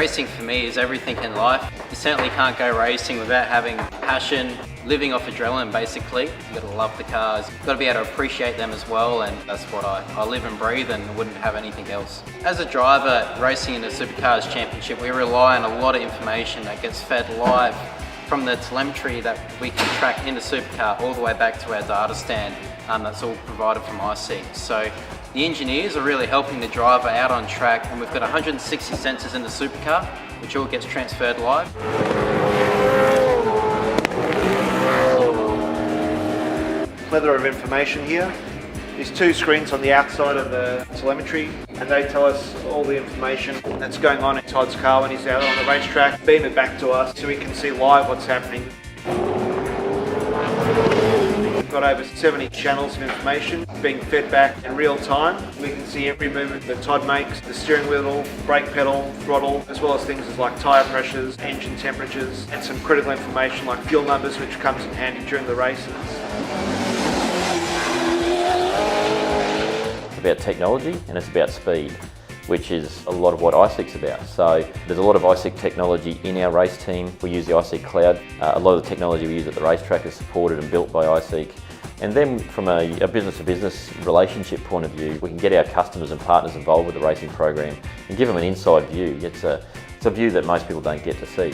Racing for me is everything in life. You certainly can't go racing without having passion, living off adrenaline basically. You've got to love the cars, you've got to be able to appreciate them as well, and that's what I live and breathe and wouldn't have anything else. As a driver racing in the Supercars Championship, we rely on a lot of information that gets fed live from the telemetry that we can track in the Supercar all the way back to our data stand. That's all provided from iseek. So the engineers are really helping the driver out on track, and we've got 160 sensors in the Supercar, which all gets transferred live. Plethora of information here. There's two screens on the outside of the telemetry, and they tell us all the information that's going on in Todd's car when he's out on the racetrack, beam it back to us so we can see live what's happening. We've got over 70 channels of information being fed back in real time. We can see every movement that Todd makes, the steering wheel, brake pedal, throttle, as well as things like tyre pressures, engine temperatures, and some critical information like fuel numbers, which comes in handy during the races. It's about technology and it's about speed, which is a lot of what iseek's about. So there's a lot of iseek technology in our race team. We use the iseek cloud. A lot of the technology we use at the racetrack is supported and built by iseek. And then from a business-to-business relationship point of view, we can get our customers and partners involved with the racing program and give them an inside view. It's a view that most people don't get to see.